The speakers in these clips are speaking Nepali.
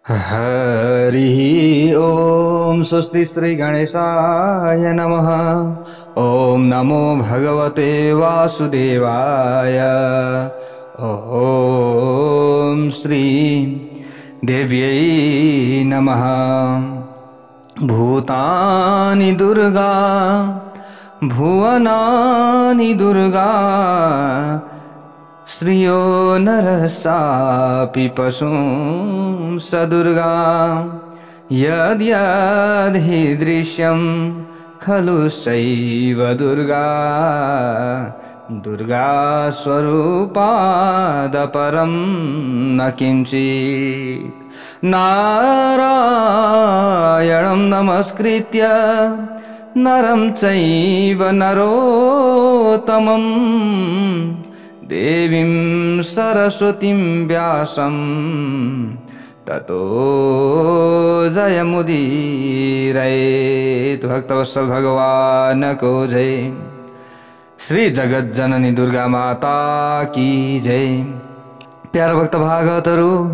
हरि ओम स्वस्ति श्री गणेशाय नमः। ओम नमो भगवते वासुदेवाय। ओम श्री देव्यै नमः। भूतानि दुर्गा भुवनानि दुर्गा श्रियो नरसापि पशुं स दुर्गा। यद्यद् हि दृश्यं खलु सैव दुर्गा। दुर्गा स्वरूपादपरं न किंचित्। नारायणं नमस्कृत्य नरं चैव नरोत्तमम् देवीं सरस्वतीं व्यासं ततो जयमुदीरयेत्। भक्तवत्सल भगवान को जय। श्री जगत जननी दुर्गा माता की जय। प्यारा भक्त भागवतहरू,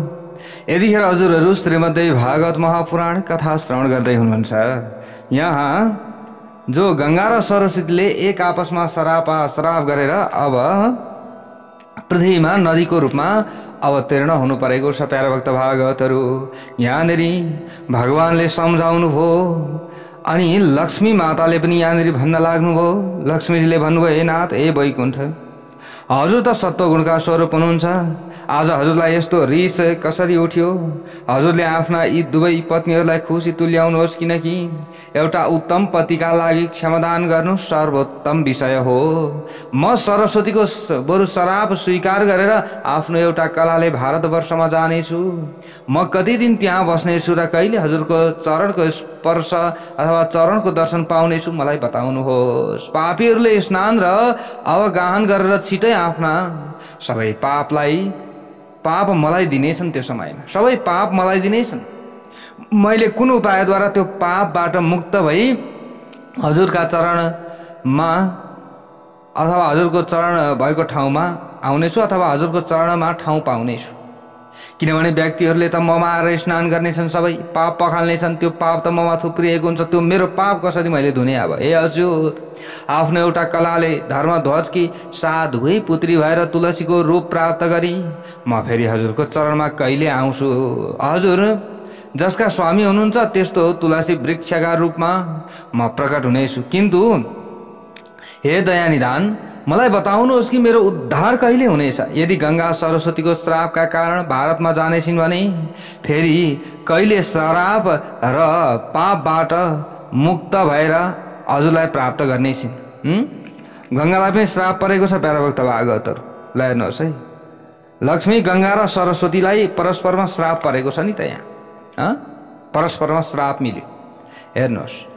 यतिखेर हजुरहरू श्रीमद्देवी भागवत महापुराण कथा श्रवण गर्दै हुनुहुन्छ। यहाँ जो गंगा र सरस्वतीले एक आपसमा श्राप गरेर अब पृथ्वीमा नदीको रूपमा अवतीर्ण हुनु परेको छ। प्यारा भक्त भागवतहरू, यहाँनेरि भगवानले सम्झाउनु भो अनि लक्ष्मी माताले पनि यहाँनेरि भन्न लाग्नुभयो। लक्ष्मीजीले भन्नुभयो, हे नाथ, हे वैकुण्ठ, हजुर त सत्वगुणका स्वरूप हुनुहुन्छ। आज हजुरलाई यस्तो रिस कसरी उठ्यो? हजुरले आफ्ना यी दुवै पत्नीहरूलाई खुसी तुल्याउनुहोस्, किनकि एउटा उत्तम पतिका लागि क्षमादान गर्नु सर्वोत्तम विषय हो। म सरस्वतीको बरु श्राप स्वीकार गरेर आफ्नो एउटा कलाले भारतवर्षमा जानेछु। म कति दिन त्यहाँ बस्नेछु र कहिले हजुरको चरणको स्पर्श अथवा चरणको दर्शन पाउनेछु, मलाई बताउनुहोस्। पापीहरूले स्नान र अवगाहन गरेर छिटै आफ्ना सबै पाप मलाई दिनेछन्। त्यो समयमा सबै पाप मलाई दिनेछन्। मैले कुन उपायद्वारा त्यो पापबाट मुक्त भई हजुरका चरणमा अथवा हजुरको चरण भएको ठाउँमा आउनेछु अथवा हजुरको चरणमा ठाउँ पाउनेछु। किनभने व्यक्तिहरूले त ममा आएर स्नान गर्नेछन्, सबै पाप पखाल्नेछन्। त्यो पाप त ममा थुप्रिएको हुन्छ। त्यो मेरो पाप कसरी मैले धुने? अब हे हजुर, आफ्नो एउटा कलाले धर्मध्वजकी साधुकै पुत्री भएर तुलसीको रूप प्राप्त गरी म फेरि हजुरको चरणमा कहिले आउँछु? हजुर जसका स्वामी हुनुहुन्छ त्यस्तो तुलसी वृक्षका रूपमा म प्रकट हुनेछु। किन्तु हे दयानिधान, मलाई बताउनुहोस् कि मेरो उद्धार कहिले हुनेछ? यदि गंगा सरस्वतीको श्रापका कारण भारतमा जानेछिन् भने फेरि कहिले श्राप र पापबाट मुक्त भएर हजुरलाई प्राप्त गर्नेछिन्? गंगालाई पनि श्राप परेको छ। प्यारा भक्त भागवतहरू, ल हेर्नुहोस् है, लक्ष्मी गंगा र सरस्वतीलाई परस्परमा श्राप परेको छ नि त। यहाँ परस्परमा श्राप मिल्यो। हेर्नुहोस्,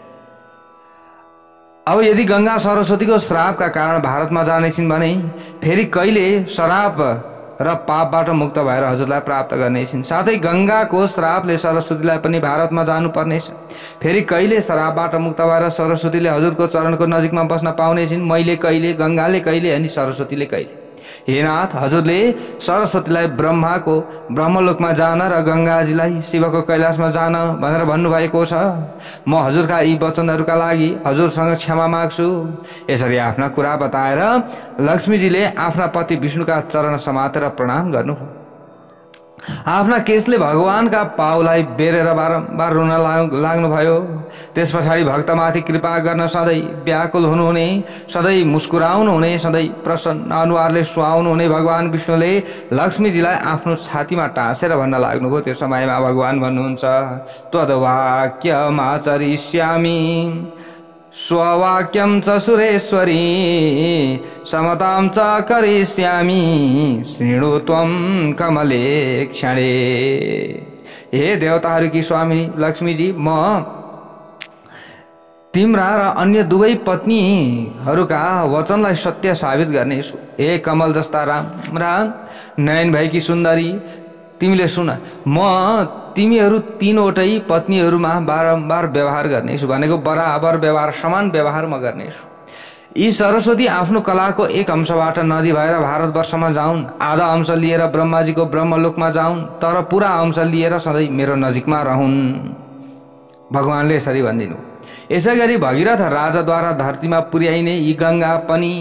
अब यदि गंगा सरस्वतीको श्रापका कारण भारतमा जानेछिन् भने फेरि कहिले श्राप र पापबाट मुक्त भएर हजुरलाई प्राप्त गर्नेछिन्। साथै गंगाको श्रापले सरस्वतीलाई पनि भारतमा जानुपर्नेछ। फेरि कहिले श्रापबाट मुक्त भएर सरस्वतीले हजुरको चरणको नजिकमा बस्न पाउनेछिन्? मैले कहिले, गंगाले कहिले अनि सरस्वतीले कहिले? हे नाथ, हजुरले सरस्वतीलाई ब्रह्माको ब्रह्मलोकमा जान र गंगाजीलाई शिवको कैलाशमा जान भनेर भन्नुभएको छ। म हजुरका यी वचनहरूका लागि हजुरसँग क्षमा माग्छु। यसरी आफ्ना कुरा बताएर लक्ष्मीजीले आफ्ना पति विष्णुका चरण समातेर प्रणाम गर्नुभयो। आफ्ना केशले भगवानका पाउलाई बेरेर बारम्बार रुन लाग्नुभयो। त्यस पछाडि भक्तमाथि कृपा गर्न सधैँ व्याकुल हुनुहुने, सधैँ मुस्कुराउनुहुने, सधैँ प्रसन्न अनुहारले सुहाउनुहुने भगवान विष्णुले लक्ष्मीजीलाई आफ्नो छातीमा टाँसेर भन्न लाग्नुभयो। त्यो समयमा भगवान भन्नुहुन्छ, त्वद्वाक्यमाचरिष्यामि स्ववाक्यं च सुरेश्वरी समतां च करिष्यामि शृणु त्वं कमले क्षणे। हे देवताहरूकी स्वामी लक्ष्मीजी, म तिम्रा र अन्य दुवै पत्नीहरूका वचनलाई सत्य साबित गर्नेछु। हे कमल जस्ता राम्रा नयन भएकी सुन्दरी, तिमीले सुन, म तिमीहरू तीनवटै पत्नीहरूमा बारम्बार व्यवहार गर्नेछु। भनेको बराबर व्यवहार, समान व्यवहार म गर्नेछु। यी सरस्वती आफ्नो कलाको एक अंशबाट नदी भएर भारतवर्षमा जाउन्, आधा अंश लिएर ब्रह्माजीको ब्रह्मलोकमा जाउन्, तर पुरा अंश लिएर सधैँ मेरो नजिकमा रहन्। भगवानले यसरी भनिदिनु। यसै गरी भगीरथ राजाद्वारा धरतीमा पुर्याइने यी गङ्गा पनि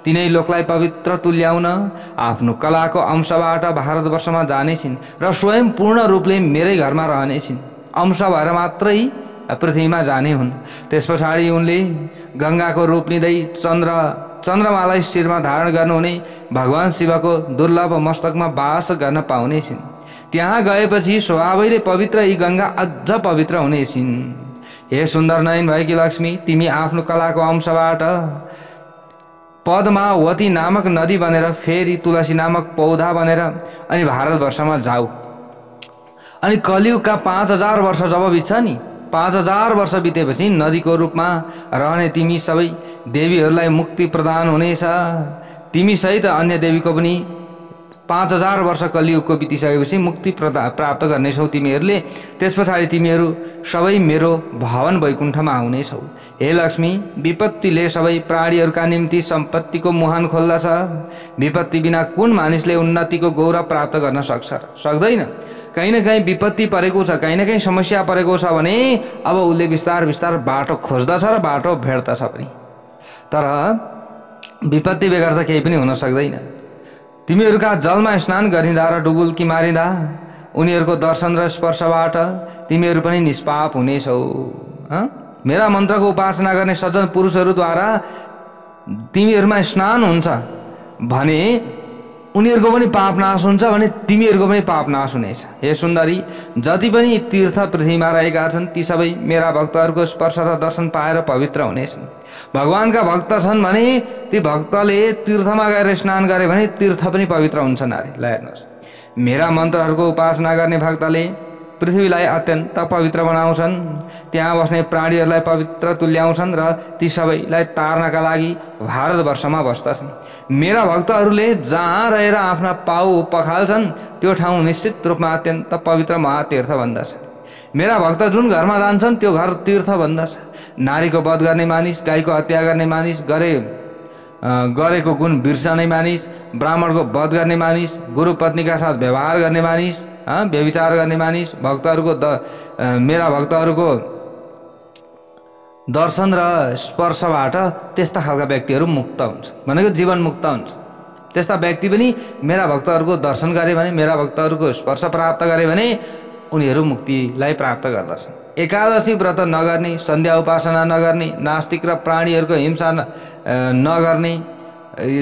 तिनै लोकलाई पवित्र तुल्याउन आफ्नो कलाको अंशबाट भारतवर्षमा जानेछिन् र स्वयं पूर्ण रूपले मेरै घरमा रहनेछिन्। अंश भएर मात्रै पृथ्वीमा जाने हुन्। त्यस पछाडि उनले गङ्गाको रूप लिँदै चन्द्रमालाई शिरमा धारण गर्नुहुने भगवान शिवको दुर्लभ मस्तकमा वास गर्न पाउनेछिन्। त्यहाँ गएपछि स्वभावैले पवित्र यी गङ्गा अझ पवित्र हुनेछिन्। हे सुन्दर नयन भएकी लक्ष्मी, तिमी आफ्नो कलाको अंशबाट पद्मावती नामक नदी बनेर फेरि तुलसी नामक पौधा बनेर अनि भारतवर्षमा जाऊ। अनि कलियुगका 5000 वर्ष जब बित्छ नि, 5000 वर्ष बितेपछि नदीको रूपमा रहने तिमी सबै देवीहरूलाई मुक्ति प्रदान हुनेछ। तिमी सहित अन्य देवीको पनि 5000 वर्ष कलियुगको बितिसकेपछि मुक्ति प्राप्त गर्नेछौ तिमीहरूले। त्यस पछाडि तिमीहरू सबै मेरो भवन वैकुण्ठमा आउनेछौ। हे लक्ष्मी, विपत्तिले सबै प्राणीहरूका निम्ति सम्पत्तिको मुहान खोल्दछ। विपत्ति बिना कुन मानिसले उन्नतिको गौरव प्राप्त गर्न सक्छ? सक्दैन। कहीँ न कहीँ विपत्ति परेको छ, कहीँ न कहीँ समस्या परेको छ भने अब उसले बिस्तार बिस्तार बाटो खोज्दछ र बाटो भेट्दछ पनि। तर विपत्ति बेगर त केही पनि हुन सक्दैन। तिमीहरूका जलमा स्नान गरिँदा र डुबुल्की मारिँदा उनीहरूको दर्शन र स्पर्शबाट तिमीहरू पनि निष्पाप हुनेछौ। मेरा मन्त्रको उपासना गर्ने सज्जन पुरुषहरूद्वारा तिमीहरूमा स्नान हुन्छ भने उनीहरूको पनि पाप नाश हुन्छ भने तिमीहरूको पनि पाप नाश हुनेछ। हे सुन्दरी, जति पनि तीर्थ पृथ्वीमा रहेका छन् ती सबै मेरा भक्तहरूको स्पर्श र दर्शन पाएर पवित्र हुनेछन्। भगवानका भक्त छन् भने ती भक्तले तीर्थमा गएर स्नान गरे भने तीर्थ पनि पवित्र हुन्छन्। अरे ल हेर्नुहोस्, मेरा मन्त्रहरूको उपासना गर्ने भक्तले पृथ्वीलाई अत्यन्त पवित्र बनाउँछन्, त्यहाँ बस्ने प्राणीहरूलाई पवित्र तुल्याउँछन् र ती सबैलाई तार्नका लागि भारतवर्षमा बस्दछन्। मेरा भक्तहरूले जहाँ रहेर आफ्ना पाउ पखाल्छन् त्यो ठाउँ निश्चित रूपमा अत्यन्त पवित्र महातीर्थ बन्दछ। मेरा भक्त जुन घरमा जान्छन् त्यो घर तीर्थ बन्दछ। नारीको वध गर्ने मानिस, गाईको हत्या गर्ने मानिस, गरेको गुण बिर्सने मानिस, ब्राह्मणको वध गर्ने मानिस, गुरु पत्नीका साथ व्यवहार गर्ने मानिस, व्यभिचार गर्ने मानिस, मेरा भक्तहरूको दर्शन र स्पर्शबाट त्यस्ता खालका व्यक्तिहरू मुक्त हुन्छ, भनेको जीवन मुक्त हुन्छ। त्यस्ता व्यक्ति पनि मेरा भक्तहरूको दर्शन गरे भने, मेरा भक्तहरूको स्पर्श प्राप्त गरे भने उनीहरू मुक्तिलाई प्राप्त गर्दछन्। एकादशी व्रत नगर्ने, सन्ध्या उपासना नगर्ने, नास्तिक र प्राणीहरूको हिंसा नगर्ने,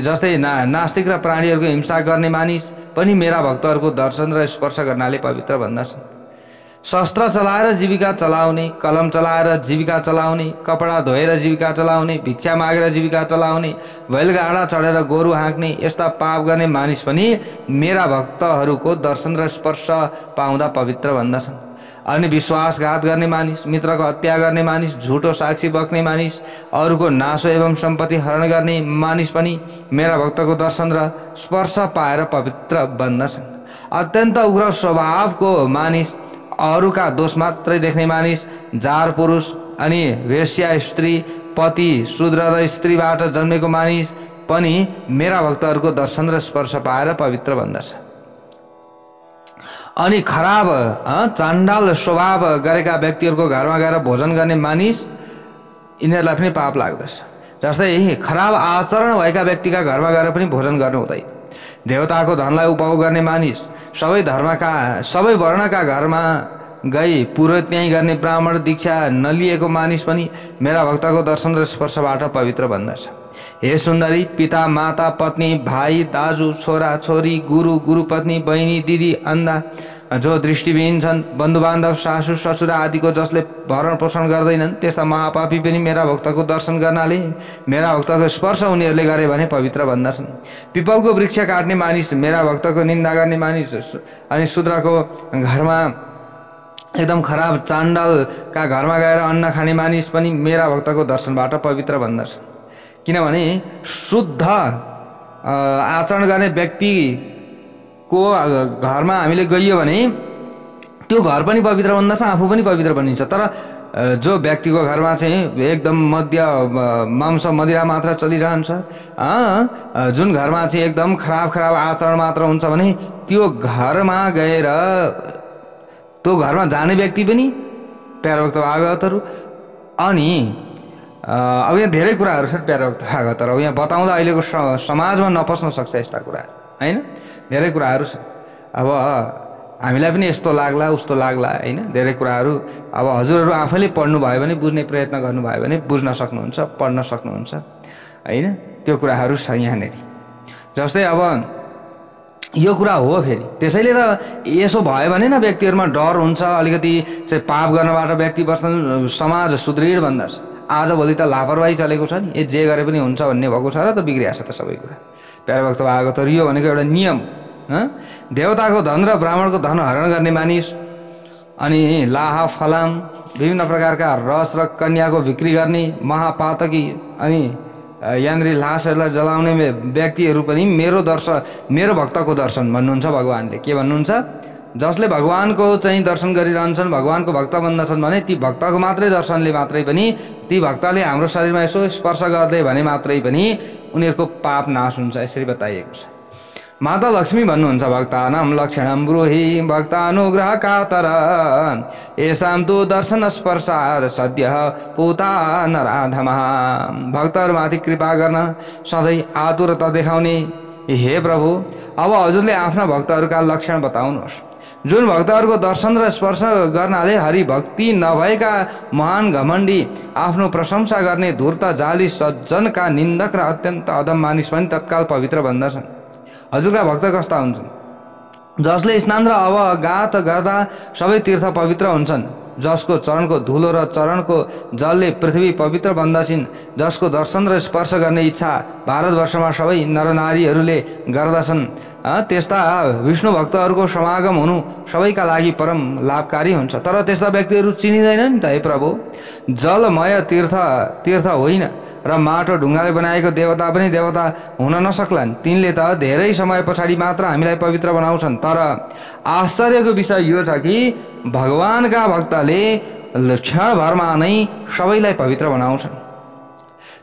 जस्तै नास्तिक र प्राणीहरूको हिंसा गर्ने मानिस पनि मेरा भक्तहरूको दर्शन र स्पर्श गर्नाले पवित्र भन्दछन्। शस्त्र चलाएर जीविका चलाउने, कलम चलाएर जीविका चलाउने, कपडा धोएर जीविका चलाउने, भिक्षा मागेर जीविका चलाउने, बैलगाडा चढेर गोरु हाँक्ने यस्ता पाप गर्ने मानिस पनि मेरा भक्तहरूको दर्शन र स्पर्श पाउँदा पवित्र भन्दछन्। अनि विश्वासघात गर्ने मानिस, मित्रको हत्या गर्ने मानिस, झुटो साक्षी बक्ने मानिस, अरूको नासो एवं सम्पत्ति हरण गर्ने मानिस पनि मेरा भक्तको दर्शन र स्पर्श पाएर पवित्र बन्दछन्। अत्यन्त उग्र स्वभावको मानिस, अरूका दोष मात्रै देख्ने मानिस, जार पुरुष अनि वेश्या स्त्री, पति शूद्र र स्त्रीबाट जन्मेको मानिस पनि मेरा भक्तहरूको दर्शन र स्पर्श पाएर पवित्र बन्दछ। अनि खराब चाण्डाल स्वभाव गरेका व्यक्तिहरूको घरमा गएर भोजन गर्ने मानिस, यिनीहरूलाई पनि पाप लाग्दछ। जस्तै खराब आचरण भएका व्यक्तिका घरमा गएर पनि भोजन गर्नु हुँदैन। देवताको धनलाई उपभोग गर्ने मानिस, सबै वर्णका घरमा गई पुरोहित्याइ गर्ने, ब्राह्मण दीक्षा नलिएको मानिस पनि मेरा भक्तको दर्शन र स्पर्शबाट पवित्र बन्दछ। हे सुन्दरी, पिता माता पत्नी भाइ दाजु छोरा छोरी गुरु गुरुपत्नी बहिनी दिदी अन्धा जो दृष्टिविहीन छन्, बन्धुबान्धव सासु ससुरा आदिको जसले भरण पोषण गर्दैनन् त्यस्ता महापापी पनि मेरा भक्तको दर्शन गर्नाले, मेरा भक्तको स्पर्श उनीहरूले गरे भने पवित्र बन्दछन्। पिपलको वृक्ष काट्ने मानिस, मेरा भक्तको निन्दा गर्ने मानिस अनि शूद्रको घरमा एकदम खराब चाण्डालका घरमा गएर अन्न खाने मानिस पनि मेरा भक्तको दर्शनबाट पवित्र बन्दछ। किनभने शुद्ध आचरण गर्ने व्यक्तिको घरमा हामीले गइयो भने त्यो घर पनि पवित्र बन्दछ, आफू पनि पवित्र बनिन्छ। तर जो व्यक्तिको घरमा चाहिँ एकदम मांस मदिरा मात्र चलिरहन्छ, जुन घरमा चाहिँ एकदम खराब आचरण मात्र हुन्छ भने त्यो घरमा गएर त्यो घरमा जाने व्यक्ति पनि प्यारा भक्त भागवतहरू। अनि अब यहाँ धेरै कुराहरू छन् प्यारा भक्त भागवतहरू, अब यहाँ बताउँदा अहिलेको समाजमा नपस्न सक्छ यस्ता कुराहरू हैन, धेरै कुराहरू छन्। अब हामीलाई पनि यस्तो लाग्ला उस्तो लाग्ला हैन, धेरै कुराहरू अब हजुरहरू आफैले पढ्नु भयो भने, बुझ्ने प्रयत्न गर्नुभयो भने बुझ्न सक्नुहुन्छ, पढ्न सक्नुहुन्छ हैन, त्यो कुराहरू छ यहाँनेरि। जस्तै अब यो कुरा हो फेरि, त्यसैले त यसो भयो भने न व्यक्तिहरूमा डर हुन्छ, अलिकति चाहिँ पाप गर्नबाट व्यक्ति बस्छन्, समाज सुदृढ बन्दछ। आजभोलि त लापरवाही चलेको छ नि, जे गरे पनि हुन्छ भन्ने भएको छ र त बिग्रिएको छ त सबै कुरा। प्यारा भक्त भागवत यो भनेको एउटा नियम, देवताको धन र ब्राह्मणको धन हरण गर्ने मानिस, अनि लाहा फलाम विभिन्न प्रकारका रस र कन्याको बिक्री गर्ने महापातकी, अनि यहाँनिर लासहरूलाई जलाउने व्यक्तिहरू पनि मेरो भक्तको दर्शन भन्नुहुन्छ भगवानले। के भन्नुहुन्छ? जसले भगवानको चाहिँ दर्शन गरिरहन्छन्, भगवानको भक्त बन्दछन् भने ती भक्तको मात्रै दर्शनले मात्रै पनि, ती भक्तले हाम्रो शरीरमा यसो स्पर्श गर्दै भने मात्रै पनि उनीहरूको पाप नाश हुन्छ, यसरी बताइएको छ। माता लक्ष्मी भन्नुहुन्छ भक्तानां लक्षणं ब्रूहि भक्तानुग्रह कातर येषां तु दर्शन स्पर्शात् सद्यः पूता नराधमः। भक्तहरूमाथि कृपा गर्न सधैँ आतुरता देखाउने हे प्रभु, अब हजुरले आफ्ना भक्तहरूका लक्षण बताउनुहोस्। जुन भक्तहरूको दर्शन र स्पर्श गर्नाले हरिभक्ति नभएका महान घमण्डी, आफ्नो प्रशंसा गर्ने धूर्त जाली सज्जनका निन्दक र अत्यन्त अधम मानिस पनि तत्काल पवित्र बन्दछन्। हजुरका भक्त कस्ता हुन्छन्? जसले स्नान र अवगात गर्दा सबै तीर्थ पवित्र हुन्छन्, जसको चरणको धुलो र चरणको जलले पृथ्वी पवित्र बन्दछिन्, जसको दर्शन र स्पर्श गर्ने इच्छा भारतवर्षमा सबै नरनारीहरूले गर्दछन्, त्यस्ता विष्णु भक्तहरूको समागम हुनु सबैका लागि परम लाभकारी हुन्छ। तर त्यस्ता व्यक्तिहरू चिनिँदैनन् नि त हे प्रभु। जलमय तीर्थ होइन र माटो ढुङ्गाले बनाएको देवता पनि देवता हुन नसक्लान्। तिनले त धेरै समय पछाडि मात्र हामीलाई पवित्र बनाउँछन्। तर आश्चर्यको विषय यो छ कि भगवानका भक्तले क्षणभरमा नै सबैलाई पवित्र बनाउँछन्।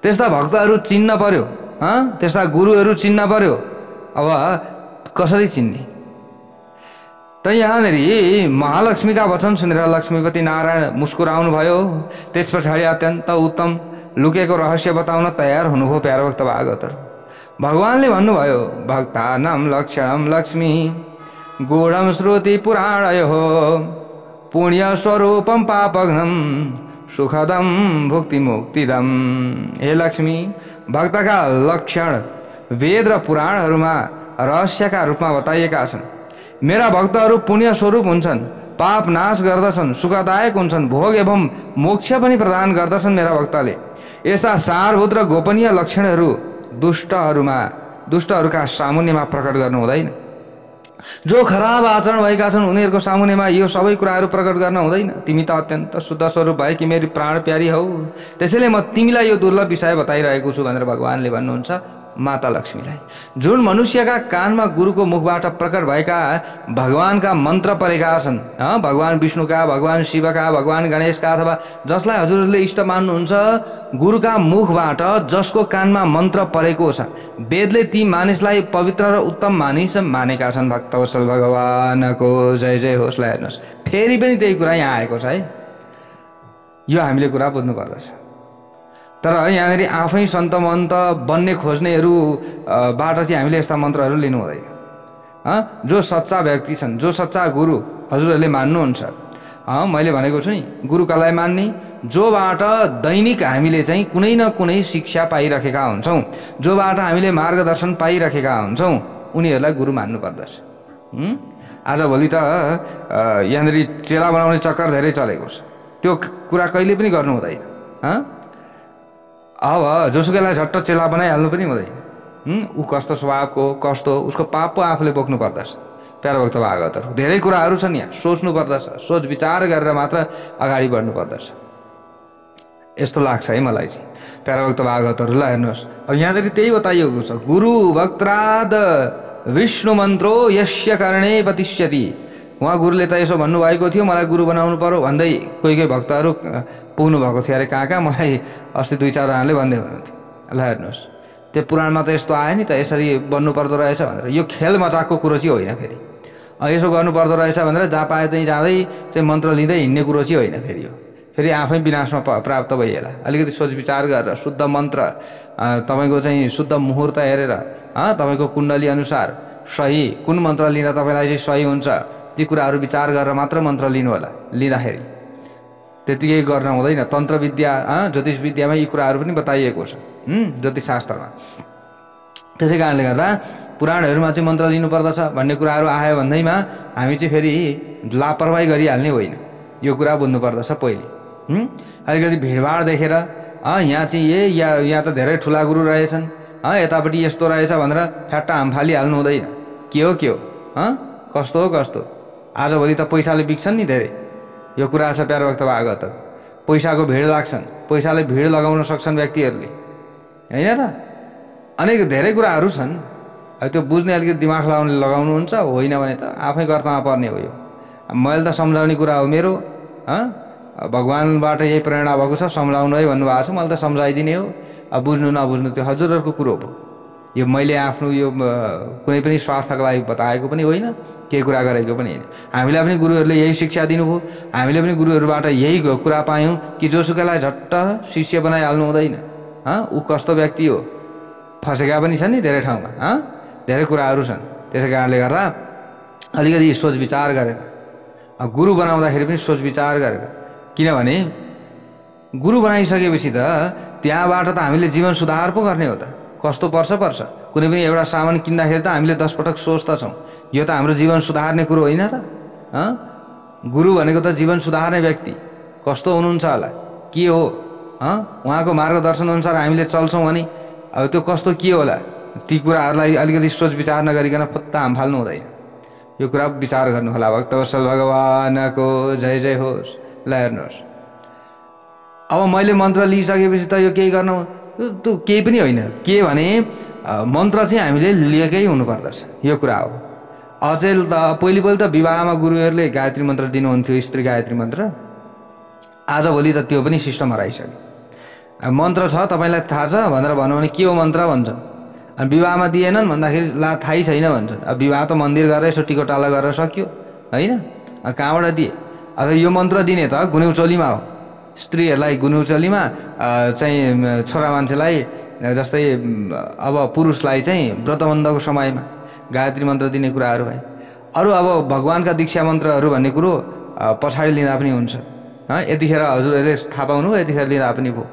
त्यस्ता भक्तहरू चिन्न पर्यो, त्यस्ता गुरुहरू चिन्न पर्यो। अब कसरी चिन्ने? त यहाँनिर महालक्ष्मीका वचन सुनेर लक्ष्मीपति नारायण मुस्कुराउनु भयो। त्यस पछाडि अत्यन्त उत्तम लुकेको रहस्य बताउन तयार हुनुभयो प्यारा भक्त भागवतहरू। भगवानले भन्नुभयो भक्तानां लक्षणं लक्ष्मी गूढं श्रुति पुराणयोः पुण्य स्वरूपं पापघ्नं सुखदं भुक्ति मुक्तिदं। हे लक्ष्मी, भक्तका लक्षण वेद र पुराणहरूमा रहस्यका रूपमा बताइएका छन्। मेरा भक्तहरू पुण्य स्वरूप हुन्छन्, पाप नाश गर्दछन्, सुखदायक हुन्छन्, भोग एवं मोक्ष पनि प्रदान गर्दछन् मेरा भक्तले। यस्ता सारभूत र गोपनीय लक्षणहरू दुष्टहरूका सामुन्यमा प्रकट गर्नु हुँदैन। जो खराब आचरण भएका छन् उनीहरूको सामुन्यमा यो सबै कुराहरू प्रकट गर्न हुँदैन। तिमी त अत्यन्त शुद्ध स्वरूप भएकी मेरी प्राण प्यारी हौ, त्यसैले म तिमीलाई यो दुर्लभ विषय बताइरहेको छु भनेर भगवानले भन्नुहुन्छ माता लक्ष्मीलाई। जुन मनुष्यका कानमा गुरुको मुखबाट प्रकट भएका भगवानका मन्त्र परेका छन्, भगवान विष्णुका, भगवान शिवका, भगवान गणेशका, अथवा जसलाई हजुरहरूले इष्ट मान्नुहुन्छ, गुरुका मुखबाट जसको कानमा मन्त्र परेको छ, वेदले ती मानिसलाई पवित्र र उत्तम मानिस मानेका छन्। भक्तवत्सल भगवानको जय जय होस्। ल हेर्नुहोस्, फेरि पनि त्यही कुरा यहाँ आएको छ है। यो हामीले कुरा बुझ्नु पर्दछ। तर यहाँनिर आफै सन्त मन्त बन्ने खोज्नेहरूबाट चाहिँ हामीले यस्ता मन्त्रहरू लिनु हुँदैन। जो सच्चा व्यक्ति छन्, जो सच्चा गुरु हजुरहरूले मान्नुहुन्छ, मैले भनेको छु नि, गुरुकालाई मान्ने, जोबाट दैनिक हामीले चाहिँ कुनै न कुनै शिक्षा पाइरहेका हुन्छौँ, जोबाट हामीले मार्गदर्शन पाइरहेका हुन्छौँ, उनीहरूलाई गुरु मान्नु पर्दछ। आजभोलि त यहाँनिर चेला बनाउने चक्कर धेरै चलेको छ। त्यो कुरा कहिले पनि गर्नु हुँदैन। अब जोसुकैलाई झट्ट चेला बनाइहाल्नु पनि हुँदैन। ऊ कस्तो स्वभावको, कस्तो, उसको पाप पो आफूले बोक्नु पर्दछ। प्यारा भक्त भागवतहरू धेरै कुराहरू छन् यहाँ, सोच्नु पर्दछ, सोच विचार गरेर मात्र अगाडि बढ्नु पर्दछ। यस्तो लाग्छ है मलाई चाहिँ प्यारा भक्त भागवतहरूलाई हेर्नुहोस्। अब यहाँनिर त्यही बताइएको छ, गुरु भक्तराद विष्णु मन्त्रो यस्य कर्णे पतिष्यति उहाँ गुरुले त यसो भन्नुभएको थियो मलाई गुरु बनाउनु पर्यो भन्दै कोही कोही भक्तहरू पुग्नु भएको थियो अरे कहाँ मलाई अस्ति 2-4जनाले भन्दै हुनुहुन्थ्यो। ल हेर्नुहोस् त्यो पुराणमा त यस्तो आयो नि त यसरी बन्नु पर्दो रहेछ भनेर। यो खेल मजाकको कुरो चाहिँ होइन फेरि। यसो गर्नु पर्दो रहेछ भनेर जहाँ पाए त्यहीँ जाँदै चाहिँ मन्त्र लिँदै हिँड्ने कुरो चाहिँ होइन फेरि। यो फेरि आफै विनाशमा प्राप्त भइएला। अलिकति सोच विचार गरेर शुद्ध मन्त्र तपाईँको चाहिँ शुद्ध मुहुर्त हेरेर तपाईँको कुण्डली अनुसार सही कुन मन्त्र लिँदा तपाईँलाई चाहिँ सही हुन्छ ती कुराहरू विचार गरेर मात्र मन्त्र लिनु होला। लिँदाखेरि त्यतिकै गर्न हुँदैन। तन्त्र विद्या ज्योतिष विद्यामा यी कुराहरू पनि बताइएको छ ज्योतिष शास्त्रमा। त्यसै कारणले गर्दा पुराणहरूमा चाहिँ मन्त्र लिनुपर्दछ भन्ने कुराहरू आयो भन्दैमा हामी चाहिँ फेरि लापरवाही गरिहाल्ने होइन। यो कुरा बुझ्नुपर्दछ पहिले। अलिकति भिडभाड देखेर यहाँ चाहिँ यहाँ त धेरै ठुला गुरु रहेछन् यतापट्टि यस्तो रहेछ भनेर फ्याट्टा हाम फालिहाल्नु हुँदैन। के हो कस्तो हो कस्तो। आजभोलि त पैसाले बिक्छन् नि धेरै। यो कुरा छ प्यारो भक्त भागवतहरू। पैसाको भिड लाग्छन्, पैसाले भिड लगाउन सक्छन् व्यक्तिहरूले होइन र। अनेक धेरै कुराहरू छन्। त्यो बुझ्ने अलिकति दिमाग लगाउनुहुन्छ होइन भने त आफै गर्नमा पर्ने हो। यो मैले त सम्झाउने कुरा हो मेरो। भगवान्बाट यही प्रेरणा भएको छ सम्झाउनु है भन्नुभएको छ। मैले त सम्झाइदिने हो। अब बुझ्नु नबुझ्नु त्यो हजुरहरूको कुरो हो। यो मैले आफ्नो यो कुनै पनि स्वार्थको लागि बताएको पनि होइन, केही कुरा गरेको पनि होइन। हामीलाई पनि गुरुहरूले यही शिक्षा दिनुभयो। हामीले पनि गुरुहरूबाट यही कुरा पायौँ कि जोसुकैलाई झट्ट शिष्य बनाइहाल्नु हुँदैन। ऊ कस्तो व्यक्ति हो फसेका पनि छन् नि धेरै ठाउँमा। धेरै कुराहरू छन्। त्यसै कारणले गर्दा अलिकति सोच विचार गरेर गुरु बनाउँदाखेरि पनि सोच विचार गरेर। किनभने गुरु बनाइसकेपछि त त्यहाँबाट त हामीले जीवन सुधार पो गर्ने हो त। कस्तो पर्छ कुनै पनि एउटा सामान किन्दाखेरि त हामीले 10 पटक सोच्दछौँ यो त हाम्रो जीवन सुधार्ने कुरो होइन र। गुरु भनेको त जीवन सुधार्ने व्यक्ति कस्तो हुनुहुन्छ होला के हो उहाँको मार्गदर्शन अनुसार हामीले चल्छौँ भने अब त्यो कस्तो के होला ती कुराहरूलाई अलिकति सोच विचार नगरिकन फत्ता हाम फाल्नु हुँदैन। यो कुरा विचार गर्नु होला। भक्तवत्सल भगवानको जय जय होस्। ल हेर्नुहोस् अब मैले मन्त्र लिइसकेपछि त यो केही गर्नु त्यो केही पनि होइन। के भने मन्त्र चाहिँ हामीले लिएकै हुनुपर्दछ यो कुरा हो। अचेल त पहिले त विवाहमा गुरुहरूले गायत्री मन्त्र दिनुहुन्थ्यो स्त्री गायत्री मन्त्र। आजभोलि त त्यो पनि सिस्टम हराइसक्यो। मन्त्र छ तपाईँलाई थाहा छ भनेर भन्यो भने के हो मन्त्र भन्छन्। अनि विवाहमा दिएनन् भन्दाखेरि ला थाहै छैन भन्छन्। अब विवाह त मन्दिर गरेर यसो टिकोटाला गरेर सक्यो होइन। कहाँबाट दिए। अब यो मन्त्र दिने त गुन्युचोलीमा हो। स्त्रीहरूलाई गुन्युचोलीमा चाहिँ छोरा मान्छेलाई जस्तै अब पुरुषलाई चाहिँ व्रतबन्धको समयमा गायत्री मन्त्र दिने कुराहरू भए। अरू अब भगवान्का दीक्षा मन्त्रहरू भन्ने कुरो पछाडि लिँदा पनि हुन्छ। यतिखेर हजुरहरूले थाहा पाउनु यतिखेर लिँदा पनि भयो।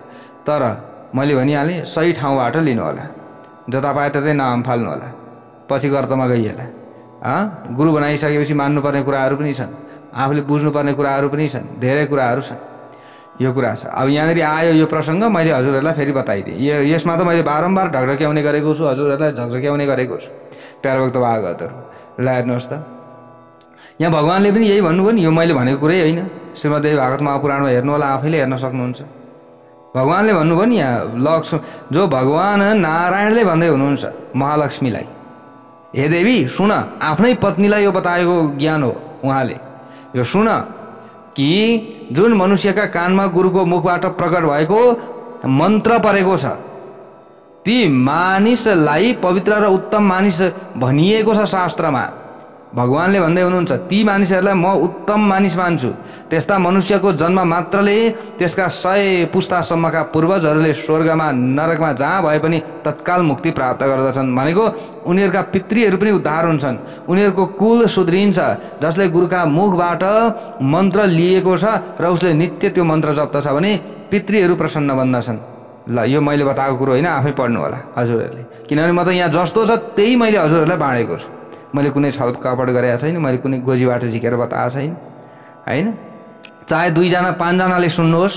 तर मैले भनिहालेँ सही ठाउँबाट लिनु होला। जता पाए त्यतै नाम फाल्नु होला। पछि गर्तमा गइहाल्ला। गुरु बनाइसकेपछि मान्नुपर्ने कुराहरू पनि छन्। आफूले बुझ्नुपर्ने कुराहरू पनि छन्। धेरै कुराहरू छन्। यो कुरा छ। अब यहाँनिर आयो यो प्रसङ्ग मैले हजुरहरूलाई फेरि बताइदिएँ। यसमा त मैले बारम्बार ढकढक्याउने गरेको छु हजुरहरूलाई झकझक्याउने गरेको छु प्यारो भक्त भागवतहरू। ल हेर्नुहोस् त यहाँ भगवान्ले पनि यही भन्नुभयो नि। यो मैले भनेको कुरै होइन। श्रीमद्देवी भागवत महापुराणमा हेर्नु होला आफैले हेर्न सक्नुहुन्छ। भगवान्ले भन्नुभयो नि यहाँ लक्ष्मी जो भगवान् नारायणले भन्दै हुनुहुन्छ महालक्ष्मीलाई हे देवी सुन आफ्नै पत्नीलाई यो बताएको ज्ञान हो उहाँले। यो सुन कि जुन मनुष्यका कानमा गुरुको मुखबाट प्रकट भएको मन्त्र परेको छ ती मानिसलाई पवित्र र उत्तम मानिस भनिएको छ शास्त्रमा। भगवान्ले भन्दै हुनुहुन्छ ती मानिसहरूलाई म उत्तम मानिस मान्छु। त्यस्ता मनुष्यको जन्म मात्रले त्यसका 100 पुस्तासम्मका पूर्वजहरूले स्वर्गमा नरकमा जहाँ भए पनि तत्काल मुक्ति प्राप्त गर्दछन्। भनेको उनीहरूका पितृहरू पनि उद्धार हुन्छन्। उनीहरूको कुल सुध्रिन्छ जसले गुरुका मुखबाट मन्त्र लिएको छ र उसले नित्य त्यो मन्त्र जप्दछ भने पितृहरू प्रसन्न बन्दछन्। ल यो मैले बताएको कुरो होइन। आफै पढ्नु होला हजुरहरूले। किनभने म त यहाँ जस्तो छ त्यही मैले हजुरहरूलाई बाँडेको छु। मैले कुनै छल कपट गरेको छैन। मैले कुनै गोजीबाट झिकेर बताएको छैन होइन। चाहे 2 जना 5 जनाले सुन्नुहोस्।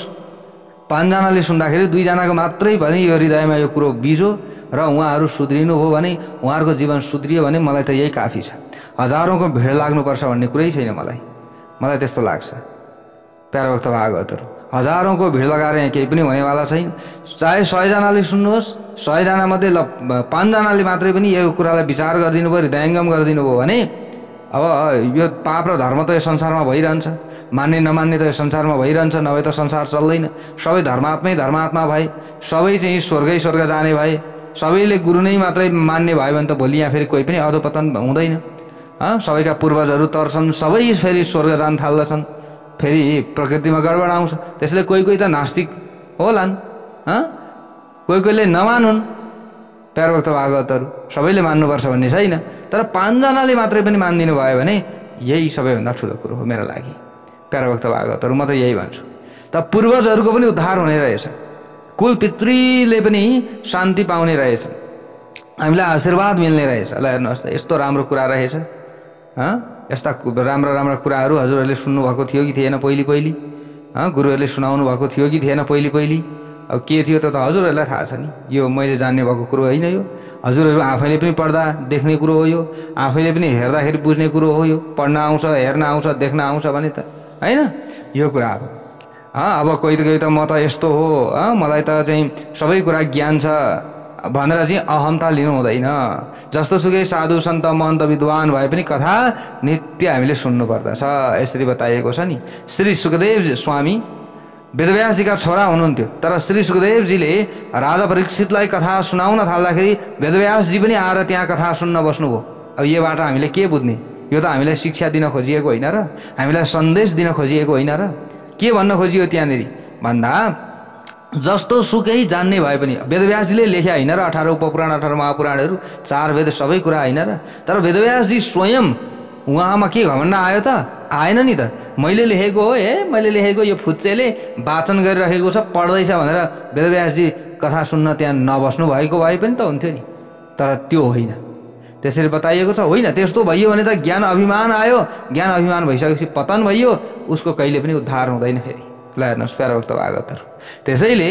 5 जनाले सुन्दाखेरि 2 जनाको मात्रै भने यो हृदयमा यो कुरो बिजो र उहाँहरू सुध्रिनु हो भने उहाँहरूको जीवन सुध्रियो भने मलाई त यही काफी छ। हजारौँको भिड लाग्नुपर्छ भन्ने कुरै छैन मलाई त्यस्तो लाग्छ। प्यारो भक्त भागवतहरू हजारौँको भिड लगाएर यहाँ केही पनि हुनेवाला छैन। चाहे 100 जनाले सुन्नुहोस् 100 जना मध्ये 5 जनाले मात्रै पनि यो कुरालाई विचार गरिदिनु भयो हृदयङ्गम गरिदिनु भयो भने अब यो पाप र धर्म त यो संसारमा भइरहन्छ, मान्ने नमान्ने त यो संसारमा भइरहन्छ, नभए त संसार चल्दैन। सबै धर्मात्मा भए, सबै चाहिँ स्वर्गै स्वर्ग जाने भए, सबैले गुरु नै मात्रै मान्ने भयो भने त भोलि यहाँ फेरि कोही पनि अधोपतन हुँदैन। सबैका पूर्वजहरू तर्छन्, सबै फेरि स्वर्ग जान थाल्दछन्, फेरि प्रकृतिमा गडबड आउँछ। त्यसले कोही त नास्तिक होलान्, कोहीले नमानुन्। प्यारो भक्त भागवतहरू सबैले मान्नुपर्छ भन्ने छैन, तर 5 जनाले मात्रै पनि मानिदिनु भयो भने यही सबैभन्दा ठुलो कुरो हो मेरो लागि। प्यारो भक्त भागवतहरू म त यही भन्छु। त पूर्वजहरूको पनि उद्धार हुने रहेछ, कुल पितृले पनि शान्ति पाउने रहेछ, हामीलाई आशीर्वाद मिल्ने रहेछ। ल हेर्नुहोस् त, यस्तो राम्रो कुरा रहेछ। यस्ता राम्रा कुराहरू हजुरहरूले सुन्नुभएको थियो कि थिएन? पहिली गुरुहरूले सुनाउनु भएको थियो कि थिएन? पहिली अब के थियो त हजुरहरूलाई थाहा छ नि। यो मैले जान्ने भएको कुरो होइन, यो हजुरहरू आफैले पनि पढ्दा देख्ने कुरो हो, यो आफैले पनि हेर्दाखेरि बुझ्ने कुरो हो। यो पढ्न आउँछ, हेर्न आउँछ, देख्न आउँछ भने त होइन यो कुराहरू। अब कोही त म त यस्तो हो, मलाई त चाहिँ सबै कुरा ज्ञान छ भनेर चाहिँ अहमता लिनु हुँदैन। जस्तो सुकै साधु सन्त महन्त विद्वान भए पनि कथा नित्य हामीले सुन्नु पर्दछ। यसरी बताइएको छ नि। श्री सुखदेव स्वामी वेदव्यासजीका छोरा हुनुहुन्थ्यो, तर श्री सुखदेवजीले राजा परीक्षितलाई कथा सुनाउन थाल्दाखेरि वेदव्यासजी पनि आएर त्यहाँ कथा सुन्न बस्नुभयो। अब योबाट हामीले के बुझ्ने? यो त हामीलाई शिक्षा दिन खोजिएको होइन र, हामीलाई सन्देश दिन खोजिएको होइन र। के भन्न खोजियो त्यहाँनिर भन्दा, जस्तो सुकै जान्ने भए पनि वेदव्यासजीले लेखे होइन र 18 उपपुराण 18 महापुराणहरू, 4 वेद सबै कुरा होइन र। तर वेदव्यासजी स्वयं उहाँमा के घमण्ड आयो त? आएन नि त। मैले लेखेको हो, मैले लेखेको यो फुच्चेले वाचन गरिरहेको छ, पढ्दैछ भनेर वेदव्यासजी कथा सुन्न त्यहाँ नबस्नु भएको भए पनि त हुन्थ्यो नि। तर त्यो होइन, त्यसरी बताइएको छ। होइन त्यस्तो भइयो भने त ज्ञान अभिमान आयो, ज्ञान अभिमान भइसकेपछि पतन भइयो, उसको कहिले पनि उद्धार हुँदैन फेरि। ल हेर्नुहोस् प्यारो भक्त भागवतहरू, त्यसैले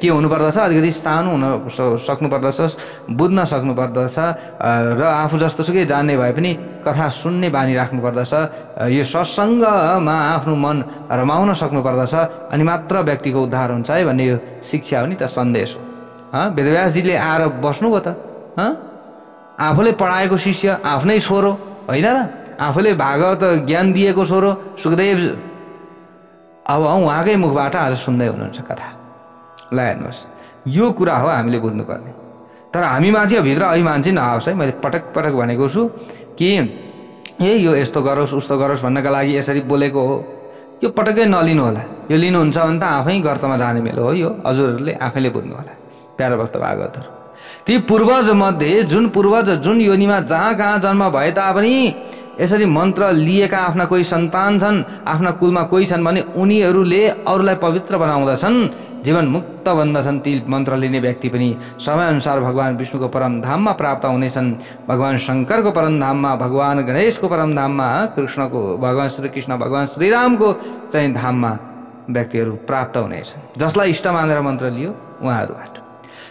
के हुनुपर्दछ? अलिकति सानो हुन सक्नुपर्दछ, बुझ्न सक्नुपर्दछ र आफू जस्तो सुकै जान्ने भए पनि कथा सुन्ने बानी राख्नुपर्दछ। यो सत्सङ्गमा आफ्नो मन रमाउन सक्नुपर्दछ, अनि मात्र व्यक्तिको उद्धार हुन्छ है भन्ने यो शिक्षा हो नि त, सन्देश हो। वेदव्यासजीले आएर बस्नुभयो त, आफूले पढाएको शिष्य, आफ्नै छोरो होइन र, आफूले भागवत ज्ञान दिएको छोरो सुखदेव अब उहाँकै मुखबाट आज सुन्दै हुनुहुन्छ कथा। ल हेर्नुहोस्, यो कुरा हो हामीले बुझ्नुपर्ने। तर हामीमा चाहिँ भित्र अभिमान चाहिँ नआओस् है। मैले पटक भनेको छु कि यो यस्तो गरोस् उस्तो गरोस् भन्नका लागि यसरी बोलेको हो, यो पटक्कै नलिनु होला। यो लिनुहुन्छ भने त आफै गर्तमा जाने मेलो हो। यो हजुरहरूले आफैले बुझ्नु होला। प्यारो भक्त भागवतहरू, ती पूर्वज मध्ये जुन पूर्वज जुन योनिमा जहाँ कहाँ जन्म भए तापनि यसरी मन्त्र लिएका आफ्ना कोही सन्तान छन्, आफ्ना कुलमा कोही छन् भने उनीहरूले अरूलाई पवित्र बनाउँदछन्, जीवन मुक्त बन्दछन्। ती मन्त्र लिने व्यक्ति पनि समयअनुसार भगवान विष्णुको परम धाममा प्राप्त हुनेछन्, भगवान शङ्करको परम धाममा, भगवान गणेशको परम धाममा, कृष्णको भगवान श्रीकृष्ण भगवान श्रीरामको चाहिँ धाममा व्यक्तिहरू प्राप्त हुनेछन्। जसलाई इष्ट मानेर मन्त्र लियो उहाँहरूबाट,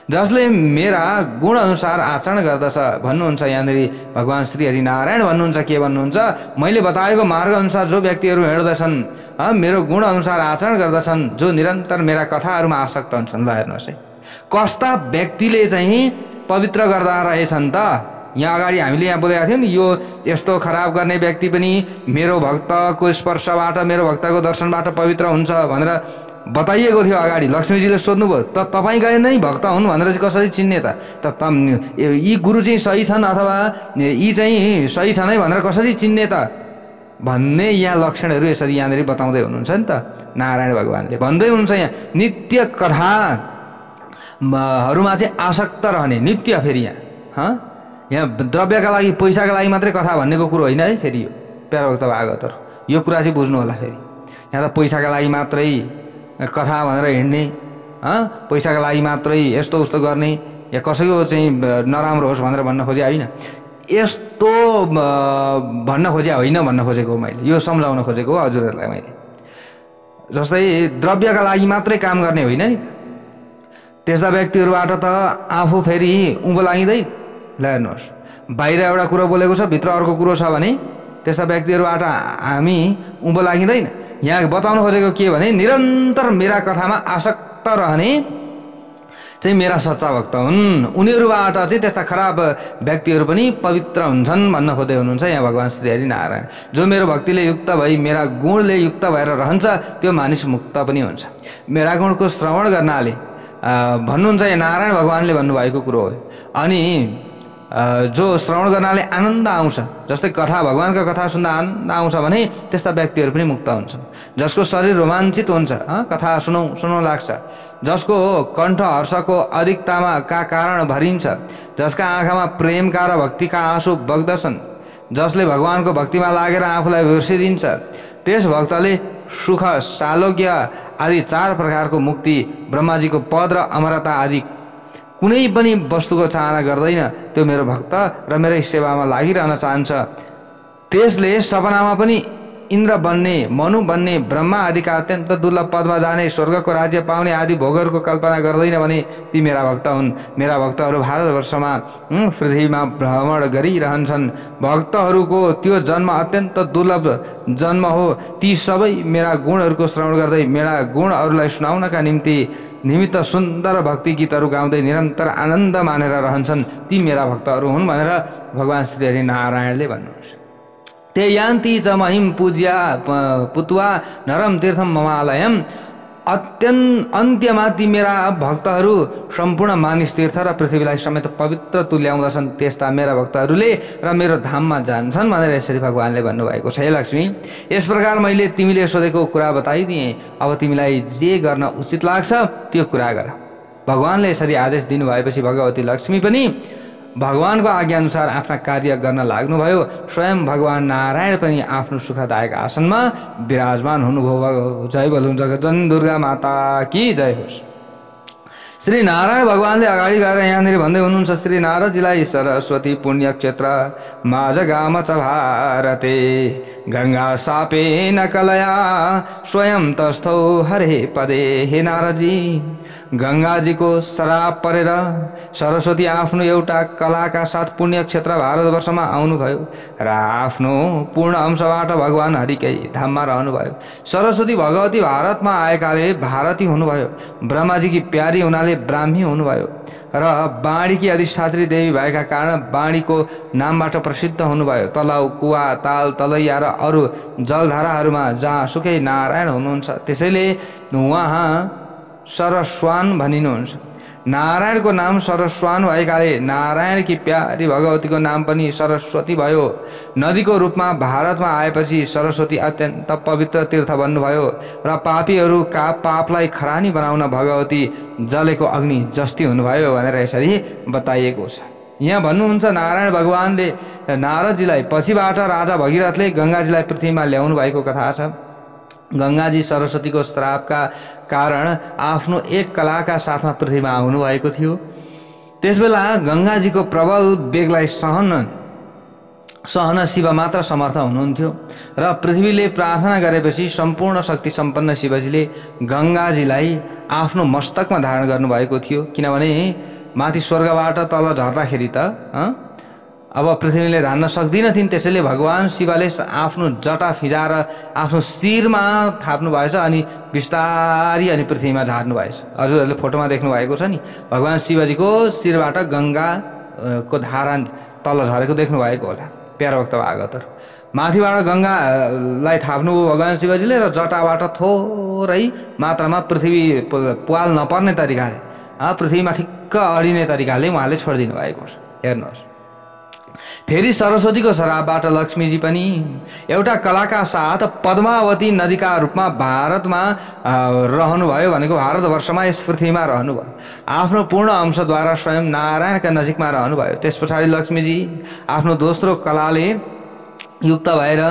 जसले मेरा गुण अनुसार आचरण गर्दछ भन्नुहुन्छ। यहाँनिर भगवान श्री हरिनारायण भन्नुहुन्छ, के भन्नुहुन्छ? मैले बताएको मार्ग अनुसार जो व्यक्तिहरू हिँड्दछन्, मेरो गुण अनुसार आचरण गर्दछन्, जो निरन्तर मेरा कथाहरूमा आसक्त हुन्छन्। ल हेर्नुहोस् है, कस्ता व्यक्तिले चाहिँ पवित्र गर्दा रहेछन् त? यहाँ अगाडि हामीले यहाँ बोलेका थियौँ नि, यो यस्तो खराब गर्ने व्यक्ति पनि मेरो भक्तको स्पर्शबाट, मेरो भक्तको दर्शनबाट पवित्र हुन्छ भनेर बताइएको थियो अगाडि। लक्ष्मीजीले सोध्नुभयो, त तपाईँका नै भक्त हुन् भनेर चाहिँ कसरी चिन्ने त? यी गुरु चाहिँ सही छन् अथवा यी चाहिँ सही छन् है भनेर कसरी चिन्ने त भन्ने यहाँ लक्षणहरू यसरी यहाँनिर बताउँदै हुनुहुन्छ नि त। नारायण भगवानले भन्दै हुनुहुन्छ यहाँ नित्य कथाहरूमा चाहिँ आसक्त रहने, नित्य। फेरि यहाँ द्रव्यका लागि पैसाका लागि मात्रै कथा भन्नेको कुरो होइन है। फेरि यो प्यारो भक्त भागवतहरू, यो कुरा चाहिँ बुझ्नु होला। फेरि यहाँ त पैसाका लागि मात्रै कथा भनेर हिँड्ने, पैसाका लागि मात्रै यस्तो उस्तो गर्ने, या कसैको चाहिँ नराम्रो होस् भनेर भन्न खोजे होइन, यस्तो भन्न खोजे होइन, भन्न खोजेको हो मैले। यो सम्झाउन खोजेको हो हजुरहरूलाई मैले। जस्तै द्रव्यका लागि मात्रै काम गर्ने होइन नि, त्यस्ता व्यक्तिहरूबाट त आफू फेरि उँभो लागिँदैन। ल हेर्नुहोस्, बाहिर एउटा कुरो बोलेको छ, भित्र अर्को कुरो छ भने त्यस्ता व्यक्तिहरूबाट हामी उँभो लागिँदैन। यहाँ बताउन खोजेको के भने निरन्तर मेरा कथामा आसक्त रहने, चाहिँ मेरा सच्चा भक्त हुन्। उनीहरूबाट चाहिँ त्यस्ता खराब व्यक्तिहरू पनि पवित्र हुन्छन् भन्न खोज्दै हुनुहुन्छ यहाँ भगवान् श्री हरि नारायण। जो मेरो भक्तिले युक्त भई मेरा गुणले युक्त भएर रहन्छ त्यो मानिस मुक्त पनि हुन्छ। मेरा गुणको श्रवण गर्नाले भन्नुहुन्छ यहाँ नारायण भगवान्ले भन्नुभएको कुरो हो। अनि जो श्रवण गर्नाले आनन्द आउँछ, जस्तै कथा भगवान्का कथा सुन्दा आनन्द आउँछ भने त्यस्ता व्यक्तिहरू पनि मुक्त हुन्छन्। जसको शरीर रोमाञ्चित हुन्छ, कथा सुनौ लाग्छ, जसको कण्ठ हर्षको अधिकतामा का कारण भरिन्छ, जसका आँखामा प्रेमका र भक्तिका आँसु बग्दछन्, जसले भगवानको भक्तिमा लागेर आफूलाई बिर्सिदिन्छ, त्यस भक्तले सुख, सालोक्य आदि 4 प्रकारको मुक्ति, ब्रह्माजीको पद र अमरता आदि कुनै पनि वस्तुको चाहना गर्दैन। त्यो मेरो भक्त र मेरै सेवामा लागिरहन चाहन्छ। त्यसले सपनामा पनि इन्द्र बन्ने, मनु बन्ने, ब्रह्मा आदिका अत्यन्त दुर्लभ पदमा जाने, स्वर्गको राज्य पाउने आदि भोगहरूको कल्पना गर्दैन भने ती मेरा भक्त हुन्। मेरा भक्तहरू भारतवर्षमा पृथ्वीमा भ्रमण गरिरहन्छन्। भक्तहरूको त्यो जन्म अत्यन्त दुर्लभ जन्म हो। ती सबै मेरा गुणहरूको श्रवण गर्दै मेरा गुणहरूलाई सुनाउनका निमित्त सुन्दर भक्ति गीतहरू गाउँदै निरन्तर आनन्द मानेर रहन्छन्। ती मेरा भक्तहरू हुन् भनेर भगवान् श्री हरि नारायणले भन्नुहुन्छ। ते यान्ति च महिम पूज्या पुत्वा नरम तीर्थम ममालयम। अन्त्यमा ती मेरा भक्तहरू सम्पूर्ण मानिस तीर्थ र पृथ्वीलाई समेत पवित्र तुल्याउँदछन्। त्यस्ता मेरा भक्तहरूले र मेरो धाममा जान्छन् भनेर यसरी भगवान्ले भन्नुभएको छ। हे लक्ष्मी, यस प्रकार मैले तिमीले सोधेको कुरा बताइदिएँ। अब तिमीलाई जे गर्न उचित लाग्छ त्यो कुरा गर। भगवान्ले यसरी आदेश दिनुभएपछि भगवती लक्ष्मी पनि भगवानको आज्ञाअनुसार आफ्ना कार्य गर्न लाग्नुभयो। स्वयं भगवान नारायण पनि आफ्नो सुखदायक आसनमा विराजमान हुनुभयो। जय बोलौं जगज्जननी दुर्गा माता की जय होस्। श्री नारायण भगवानले अगाडि गएर यहाँनिर भन्दै हुनुहुन्छ, श्री नारदजीलाई सरस्वती पुण्य क्षेत्र माझगाम च भारते गंगा सापेन कलया स्वयं तस्थौ हरे पदे। हे नारदजी, गंगाजीको श्राप परेर सरस्वती आफ्नो एउटा कलाका साथ पुण्य क्षेत्र भारतवर्षमा आउनुभयो र आफ्नो पूर्ण अंशबाट भगवान हरिकै धाममा रहनुभयो। सरस्वती भगवती भारतमा आएकाले भारती हुनुभयो। ब्रह्माजीकी प्यारी हुनाले ब्राह्मी हुनुभयो र बाणीकी अधिष्ठात्री देवी भएका कारण बाणीको नामबाट प्रसिद्ध हुनुभयो। तलाउ, कुवा, ताल, तलैया र अरू जलधाराहरूमा जहाँ सुकै नारायण हुनुहुन्छ त्यसैले उहाँ सरस्वान भनिनुहुन्छ। नारायणको नाम सरस्वान भएकाले नारायणकी प्यारी भगवतीको नाम पनि सरस्वती भयो। नदीको रूपमा भारतमा आएपछि सरस्वती अत्यन्त पवित्र तीर्थ बन्नुभयो र पापीहरूका पापलाई खरानी बनाउन भगवती जलेको अग्नि जस्ती हुनुभयो भनेर यसरी बताइएको छ। यहाँ भन्नुहुन्छ नारायण भगवानले नारदजीलाई पछिबाट राजा भगीरथले गंगाजीलाई पृथ्वीमा ल्याउनु भएको कथा छ। गंगाजी सरस्वतीको श्रापका कारण आफ्नो एक कलाका साथमा पृथ्वीमा आउनु भएको थियो। त्यसबेला गंगाजीको प्रबल वेगलाई सहन शिव मात्र समर्थ हुनुहुन्थ्यो र पृथ्वीले प्रार्थना गरेपछि सम्पूर्ण शक्ति सम्पन्न शिवजीले गंगाजीलाई आफ्नो मस्तकमा धारण गर्नुभएको थियो। किनभने माथि स्वर्गबाट तल झर्दाखेरि त अब पृथ्वीले धान्न सक्दिनथिन्। त्यसैले भगवान शिवले आफ्नो जटा फिजाएर आफ्नो शिरमा थाप्नु भएछ अनि बिस्तारी अनि पृथ्वीमा झार्नु भएछ। हजुरहरूले फोटोमा देख्नु भएको छ नि, भगवान शिवजीको शिरबाट गंगाको धारा तल झरेको देख्नु भएको होला प्यारो भक्त भागवतहरू। माथिबाट गंगालाई थाप्नुभयो भगवान शिवजीले र जटाबाट थोरै मात्रामा पृथ्वी पाल नपर्ने तरिकाले पृथ्वीमा ठिक्क अडिने तरिकाले उहाँले छोडिदिनु भएको छ। हेर्नुहोस्, फेरि सरस्वतीको श्रापबाट लक्ष्मीजी पनि एउटा कलाका साथ पद्मावती नदीका रूपमा भारतमा रहनुभयो। भनेको भारतवर्षमा यस पृथ्वीमा रहनुभयो। आफ्नो पूर्ण अंशद्वारा स्वयं नारायणका नजिकमा रहनुभयो। त्यस पछाडि लक्ष्मीजी आफ्नो दोस्रो कलाले युक्त भएर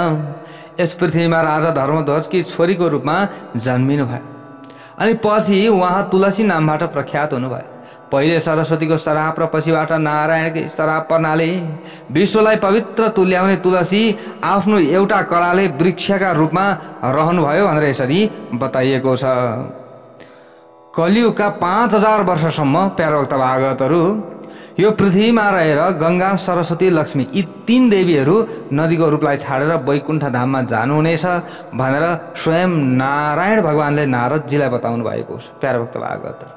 यस पृथ्वीमा राजा धर्मध्वजकी छोरीको रूपमा जन्मिनु भयो। अनि पछि उहाँ तुलसी नामबाट प्रख्यात हुनुभयो। पहिले सरस्वतीको श्राप र पछिबाट नारायणकै श्राप पर्नाले विश्वलाई पवित्र तुल्याउने तुलसी आफ्नो एउटा कलाले वृक्षका रूपमा रहनुभयो भनेर यसरी बताइएको छ। कलियुगका 5000 वर्षसम्म प्यारो भक्त भागवतहरू यो पृथ्वीमा रहेर गंगा, सरस्वती, लक्ष्मी यी 3 देवीहरू नदीको रूपलाई छाडेर वैकुण्ठ धाममा जानुहुनेछ भनेर स्वयं नारायण भगवानले नारदजीलाई बताउनु भएको छ। प्यारो भक्त भागवतहरू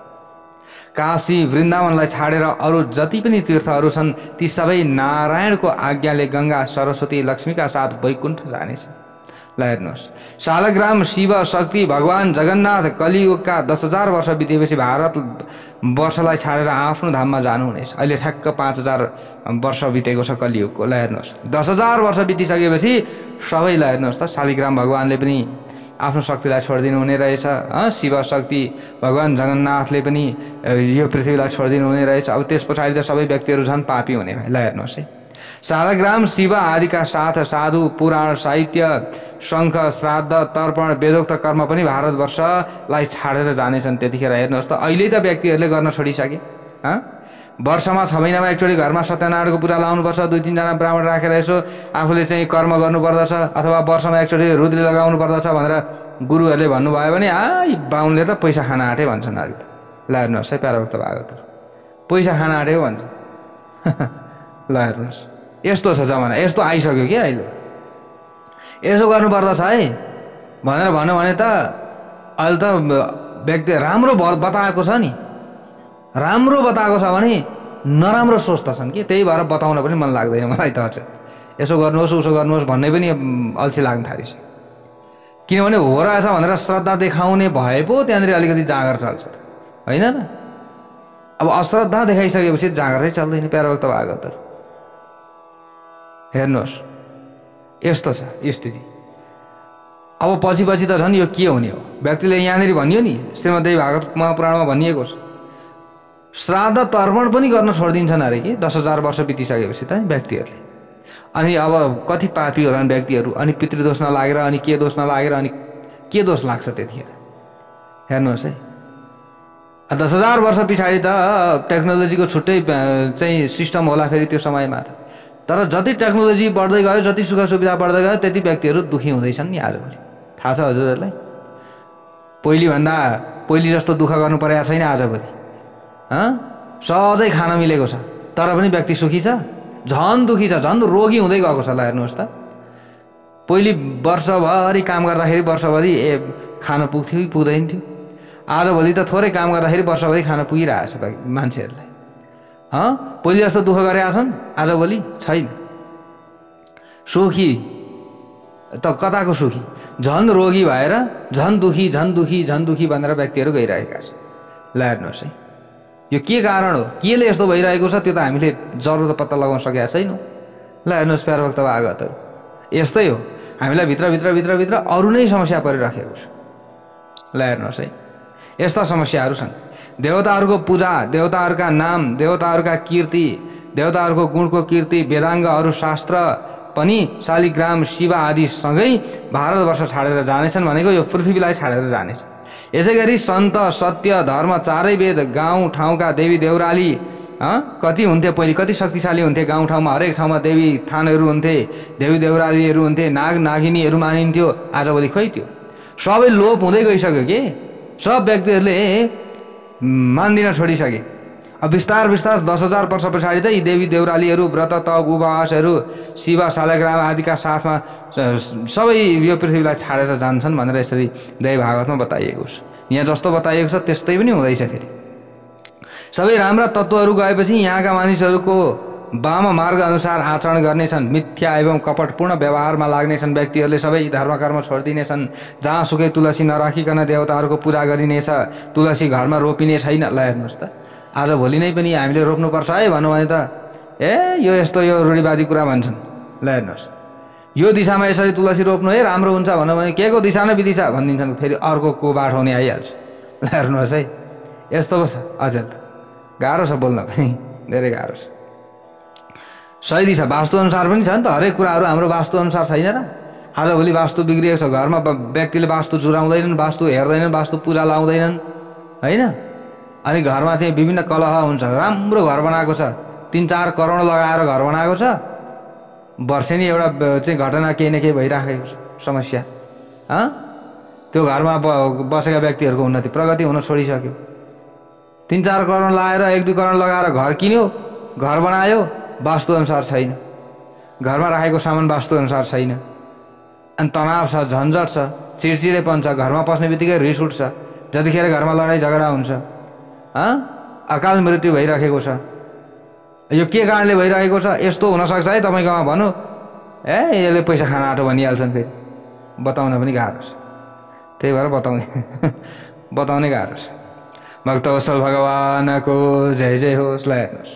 काशी वृन्दावनलाई छाडेर अरू जति पनि तीर्थहरू छन् ती सबै नारायणको आज्ञाले गंगा सरस्वती लक्ष्मीका साथ वैकुण्ठ जानेछ। ल हेर्नुहोस्, शालग्राम शिव शक्ति भगवान जगन्नाथ कलियुगका 10,000 वर्ष बितेपछि भारत वर्षलाई छाडेर आफ्नो धाममा जानुहुनेछ। अहिले ठ्याक्क 5,000 वर्ष बितेको छ कलियुगको। ल हेर्नुहोस्, 10,000 वर्ष बितिसकेपछि सबैलाई हेर्नुहोस् त शालिग्राम भगवानले पनि आफ्नो शक्तिलाई छोडिदिनु हुने रहेछ। शिव शक्ति भगवान जगन्नाथले पनि यो पृथ्वीलाई छोडिदिनु हुने रहेछ। अब त्यस पछाडि त सबै व्यक्तिहरू झन् पापी हुने भए। ल हेर्नुहोस् है, शालग्राम शिव आदिका साथ साधु पुराण साहित्य शङ्ख श्राद्ध तर्पण वेदोक्त कर्म पनि भारतवर्षलाई छाडेर जानेछन्। त्यतिखेर हेर्नुहोस् त अहिले त व्यक्तिहरूले गर्न छोडिसके। वर्षमा 6 महिनामा एकचोटि घरमा सत्यनारायणको पूजा लाउनुपर्छ, 2-3 जना ब्राह्मण राखेर यसो आफूले चाहिँ कर्म गर्नुपर्दछ, अथवा वर्षमा एकचोटि रुद्री लगाउनु पर्दछ भनेर गुरुहरूले भन्नुभयो भने बाहुनले त पैसा खान आँटे भन्छन्। अहिले ल हेर्नुहोस् है प्याराभक्त भागवत, पैसा खान आँट्यो भन्छ। ल हेर्नुहोस्, यस्तो छ जमाना, यस्तो आइसक्यो कि अहिले। यसो गर्नुपर्दछ है भनेर भन्यो भने त अहिले त व्यक्ति राम्रो बताएको छ नि, राम्रो बताएको छ भने नराम्रो सोच्दछन् कि, त्यही भएर बताउन पनि मन लाग्दैन मलाई त। अझ यसो गर्नुहोस् उसो गर्नुहोस् भन्ने पनि अल्छी लाग्न थालिसक्यो। किनभने हो रहेछ भनेर श्रद्धा देखाउने भए पो त्यहाँनिर अलिकति जाँगर चल्छ होइन र। अब अश्रद्धा देखाइसकेपछि जाँगरै चल्दैन प्याराभक्त भागवतहरू। हेर्नुहोस् यस्तो छ स्थिति। अब पछि त झन् यो के हुने हो, व्यक्तिले यहाँनिर भनियो नि श्रीमद्देवी भागवत महापुराणमा भनिएको छ, श्राद्ध तर्पण पनि गर्न छोडिदिन्छन् अरे कि 10,000 वर्ष बितिसकेपछि त व्यक्तिहरूले। अनि अब कति पापी होलान् व्यक्तिहरू, अनि पितृदोष नलागेर अनि के दोष नलागेर अनि के दोष लाग्छ त्यतिखेर। हेर्नुहोस् है, 10,000 वर्ष पछाडि त टेक्नोलोजीको छुट्टै चाहिँ सिस्टम होला फेरि त्यो समयमा त। तर जति टेक्नोलोजी बढ्दै गयो, जति सुख सुविधा बढ्दै गयो, त्यति व्यक्तिहरू दुखी हुँदैछन् नि आजभोलि। थाहा छ हजुरहरूलाई? पहिले जस्तो दुःख गर्नु परेको छैन आजभोलि। सहजै खान मिलेको छ, तर पनि व्यक्ति सुखी छ? झन् दुखी छ, झन् रोगी हुँदै गएको छ। ल हेर्नुहोस् त, पहिले वर्षभरि काम गर्दाखेरि वर्षभरि खान पुग्थ्यो कि पुग्दैन थियो? आजभोलि त थोरै काम गर्दाखेरि वर्षभरि खान पुगिरहेछ मान्छेहरूलाई। पहिले जस्तो दुःख गरेका छन् आजभोलि छैन। सुखी त कताको सुखी, झन् रोगी भएर झन् दुखी भनेर व्यक्तिहरू गइरहेका छन्। ल हेर्नुहोस् है, यो के कारण हो, केले यस्तो भइरहेको छ त्यो त हामीले जरुर त पत्ता लगाउन सकेका छैनौँ। ल हेर्नुहोस् प्याराभक्त भागवतहरू, यस्तै हो, हामीलाई भित्र अरू नै समस्या परिराखेको छ। ल हेर्नुहोस् है, यस्ता समस्याहरू छन्। देवताहरूको पूजा, देवताहरूका नाम, देवताहरूका कीर्ति, देवताहरूको गुणको कीर्ति, वेदाङ्गहरू शास्त्र पनि शालिग्राम शिव आदिसँगै भारतवर्ष छाडेर जानेछन् भनेको यो पृथ्वीलाई छाडेर जानेछ। यसै गरी सन्त सत्य धर्म चारै वेद, गाउँ ठाउँका देवी देउराली कति हुन्थे पहिले, कति शक्तिशाली हुन्थे। गाउँ ठाउँमा हरेक ठाउँमा देवी थानहरू हुन्थे, देवी देउरालीहरू हुन्थे, नाग नागिनीहरू मानिन्थ्यो। आजभोलि खोइ त्यो सबै लोप हुँदै गइसक्यो कि, सब व्यक्तिहरूले मान्दिन छोडिसके। अब बिस्तार 10,000 वर्ष पछाडि त यी देवी देउरालीहरू व्रत तप उपवासहरू शिव शालग्राम आदिका साथमा सबै यो पृथ्वीलाई छाडेर जान्छन् भनेर यसरी देवी भागवतमा बताइएको छ। यहाँ जस्तो बताइएको छ त्यस्तै पनि हुँदैछ। फेरि सबै राम्रा तत्त्वहरू गएपछि यहाँका मानिसहरूको वाम मार्ग अनुसार आचरण गर्नेछन्, मिथ्या एवं कपटपूर्ण व्यवहारमा लाग्नेछन्। व्यक्तिहरूले सबै धर्मकर्म छोडिदिनेछन्। जहाँ सुकै तुलसी नराखिकन देवताहरूको पूजा गरिनेछ, तुलसी घरमा रोपिने छैन। ल हेर्नुहोस् त, आजभोलि नै पनि हामीले रोप्नुपर्छ है भन्नु भने त यो यस्तो यो रूढिवादी कुरा भन्छन्। ल हेर्नुहोस्, यो दिशामा यसरी तुलसी रोप्नु है राम्रो हुन्छ भन्नु भने के को दिशा नै बिदिशा भनिदिन्छन्, फेरि अर्को को बाटो हुने आइहाल्छ। ल हेर्नुहोस् है, यस्तो पो छ। अझै त गाह्रो छ बोल्न पनि, धेरै गाह्रो छ। सही दिशा वास्तुअनुसार पनि छ नि त, हरेक कुराहरू हाम्रो वास्तुअनुसार छैन र। आजभोलि वास्तु बिग्रिएको छ, घरमा व्यक्तिले वास्तु जुराउँदैनन्, वास्तु हेर्दैनन्, वास्तु पूजा लाउँदैनन् होइन। अनि घरमा चाहिँ विभिन्न कलह हुन्छ। राम्रो घर बनाएको छ, 3-4 करोड लगाएर घर बनाएको छ, वर्षेनी एउटा चाहिँ घटना केही न केही भइराखेको छ, समस्या। त्यो घरमा बसेका व्यक्तिहरूको उन्नति प्रगति हुन छोडिसक्यो। 3-4 करोड लगाएर 1-2 करोड लगाएर घर किन्यो, घर बनायो, वास्तुअनुसार छैन। घरमा राखेको सामान वास्तुअनुसार छैन। अनि तनाव छ, झन्झट छ, चिडचिडेपन छ, घरमा पस्ने बित्तिकै रिस उठ्छ, जतिखेर घरमा लडाइँ झगडा हुन्छ। अकाल मृत्यु भइराखेको छ। यो के कारणले भइरहेको छ, यस्तो हुनसक्छ है तपाईँकोमा भन्नु, यसले पैसा खान आँटो भनिहाल्छन्, फेरि बताउन पनि गाह्रो छ। त्यही भएर बताउने गाह्रो छ। भक्तवत्सल भगवानको जय जय होस्। ल हेर्नुहोस्,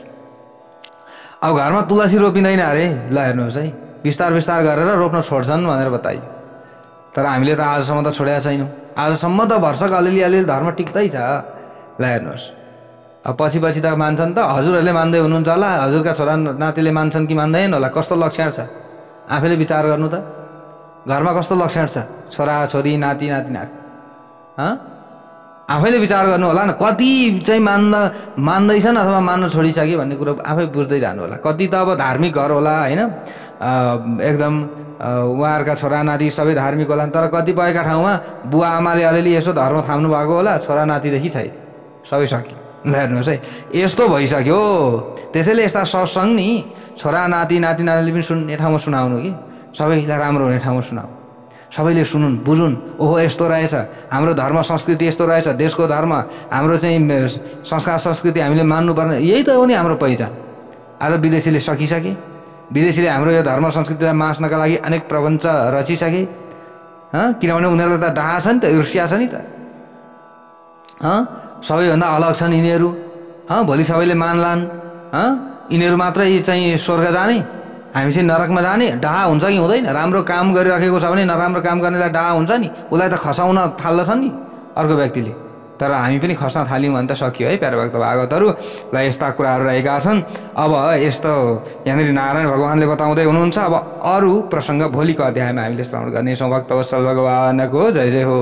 अब घरमा तुलसी रोपिँदैन अरे, ल हेर्नुहोस् है, बिस्तार बिस्तार गरेर रोप्न छोड्छन् भनेर बताइयो। तर हामीले त आजसम्म त छोडेका छैनौँ। आजसम्म त भर्सक अलिअलि धर्म टिक्दै छ। ल हेर्नुहोस्, अब पछि त मान्छन् त, हजुरहरूले मान्दै हुनुहुन्छ होला, हजुरका छोरा नातिले मान्छन् कि मान्दैन होला, कस्तो लक्षण छ आफैले विचार गर्नु त। घरमा कस्तो लक्षण छ, छोरा छोरी नाति नातिना, आफैले विचार गर्नु होला न। कति चाहिँ मान्दैछन् अथवा मान्न छोडिसके भन्ने कुरो आफै बुझ्दै जानु होला। कति त अब धार्मिक घर होला होइन, एकदम उहाँहरूका छोरा नाति सबै धार्मिक होला, तर कतिपयका ठाउँमा बुवा आमाले अलिअलि यसो धर्म थाम्नु भएको होला, छोरा नातिदेखि छैन, सबै सक्यो। ल हेर्नुहोस् है, यस्तो भइसक्यो। त्यसैले यस्ता सत्सङ्ग नि छोरा नाति नातिनाले पनि सुन्ने ठाउँमा सुनाउनु कि सबैलाई राम्रो हुने ठाउँमा सुनाऊ, सबैले सुनुन् बुझुन्, ओहो यस्तो रहेछ हाम्रो धर्म संस्कृति, यस्तो रहेछ देशको धर्म, हाम्रो चाहिँ संस्कार संस्कृति हामीले मान्नुपर्ने, यही त हो नि हाम्रो पहिचान। आज विदेशीले सकिसके, विदेशीले हाम्रो यो धर्म संस्कृतिलाई मास्नका लागि अनेक प्रपञ्च रचिसके, किनभने उनीहरूलाई त डाहा छ नि त, ईर्ष्या छ नि त, सबैभन्दा अलग छन् यिनीहरू, भोलि सबैले मान्लान्, यिनीहरू मात्रै चाहिँ स्वर्ग जाने, हामी चाहिँ नरकमा जाने, डाहा हुन्छ कि हुँदैन। राम्रो काम गरिराखेको छ भने नराम्रो काम गर्नेलाई डाहा हुन्छ नि, उसलाई त खसाउन थाल्दछन् नि अर्को व्यक्तिले। तर हामी पनि खस्न थाल्यौँ भने त सकियो है प्यारो भक्त भागवतहरू। ल यस्ता कुराहरू रहेका छन्। अब यस्तो यहाँनिर नारायण भगवानले बताउँदै हुनुहुन्छ। अब अरू प्रसङ्ग भोलिको अध्यायमा हामीले श्रवण गर्नेछौँ। भक्तवत्सल भगवानको जय जय हो।